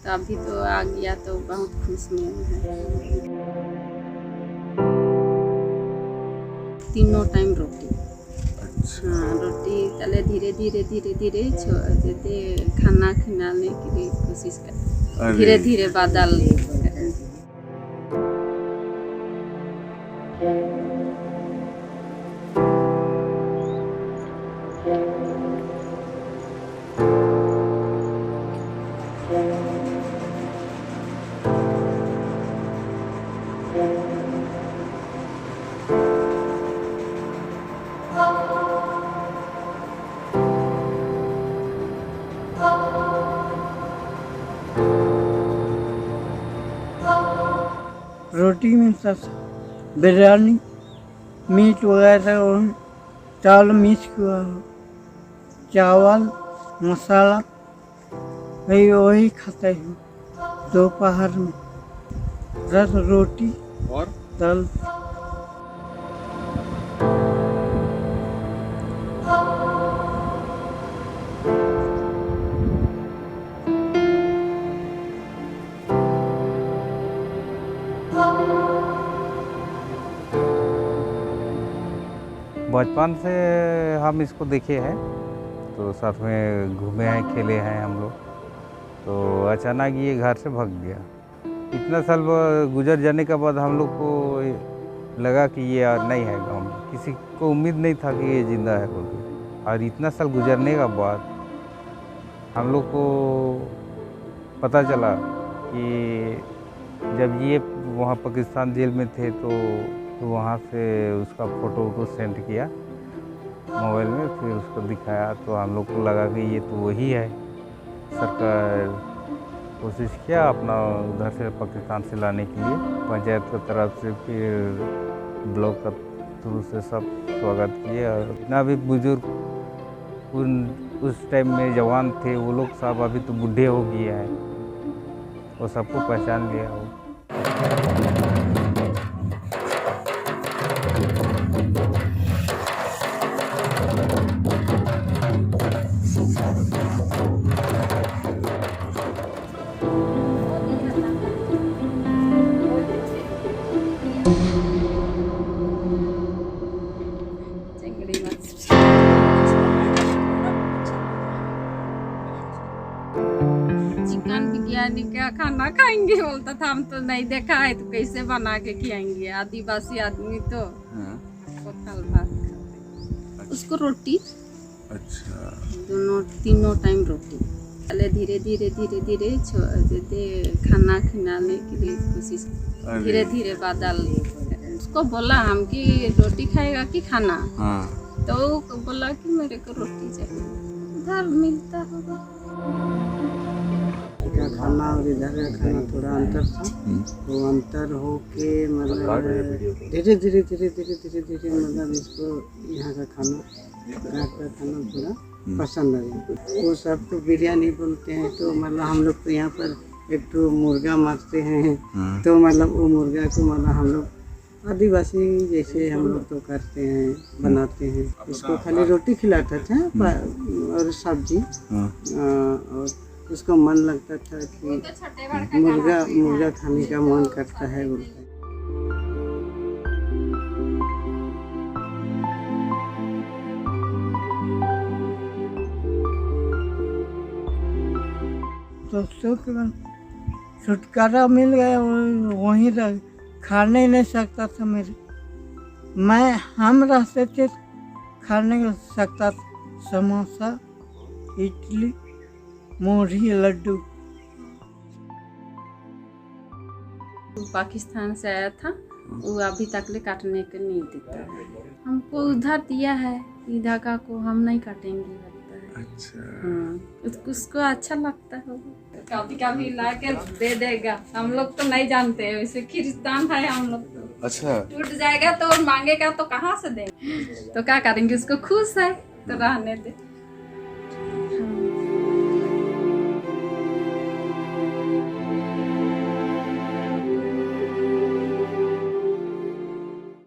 तो अभी तो आ गया तो बहुत खुश में है। तीनों टाइम रोटी। हाँ, रोटी तले धीरे धीरे धीरे धीरे देते खाना खिलाने के लिए कोशिश कर, धीरे धीरे बादल करें। रोटी मिलता था, बिरयानी, मीट वगैरह और चावल मिक्स हुआ हो, चावल मसाला वही खाते हैं दोपहर में। रस रोटी और दाल। बचपन से हम इसको देखे हैं, तो साथ में घूमे हैं, खेले हैं हम लोग। तो अचानक ये घर से भाग गया। इतना साल गुजर जाने के बाद हम लोग को लगा कि ये नहीं है गाँव में। किसी को उम्मीद नहीं था कि ये ज़िंदा है बोल के। और इतना साल गुजरने के बाद हम लोग को पता चला कि जब ये वहाँ पाकिस्तान जेल में थे तो वहाँ से उसका फ़ोटो सेंड किया मोबाइल में, फिर उसको दिखाया तो हम लोग को लगा कि ये तो वही है। सरकार कोशिश किया अपना उधर से पाकिस्तान से लाने के लिए, पंचायत की तरफ से, फिर ब्लॉक का थ्रू से सब स्वागत किए। और जितना भी बुजुर्ग उस टाइम में जवान थे वो लोग सब अभी तो बूढ़े हो गए हैं, वो सबको पहचान लिया हो। चिकन बिरयानी का खाना खाएंगे बोलता था, हम तो नहीं देखा है तो कैसे बना के खिलाएंगे। आदिवासी आदमी तो पकल भात खाते, उसको रोटी। अच्छा, दोनों तीनों टाइम रोटी। पहले धीरे धीरे धीरे धीरे देते खाना खिलाने के लिए कोशिश, धीरे धीरे बादल करें। उसको बोला हम कि रोटी खाएगा कि खाना, तो वो बोला कि मेरे को रोटी चाहिए। उधर मिलता होगा का खाना और इधर का खाना थोड़ा अंतर था। वो अंतर हो के मतलब धीरे धीरे धीरे धीरे धीरे धीरे मतलब इसको यहाँ का खाना थोड़ा पसंद आया। वो सब तो बिरयानी बोलते हैं, तो मतलब हम लोग तो यहाँ पर एक तो मुर्गा मारते हैं, तो मतलब वो मुर्गा को मतलब हम लोग आदिवासी जैसे हम लोग तो करते हैं, बनाते हैं। उसको खाली रोटी खिलाता था और सब्जी, और उसको मन लगता था कि मुर्गा खाने का मन करता है बोलता है। तो छुटकारा मिल गया, वहीं रह खा नहीं सकता था हम रहते थे खा नहीं सकता था। समोसा, इडली, मोरी, लड्डू। पाकिस्तान से आया था, वो अभी तक ले काटने के नहीं देता है। हमको उधर दिया है, इधर का को हम नहीं काटेंगे लगता है। अच्छा, उसको अच्छा लगता है, कभी कभी ला के दे देगा। हम लोग तो नहीं जानते हैं, वैसे खिरिस्तान है हम लोग तो। अच्छा, टूट जाएगा तो मांगेगा तो कहाँ से देंगे, तो क्या करेंगे, उसको खुश है तो रहने दे।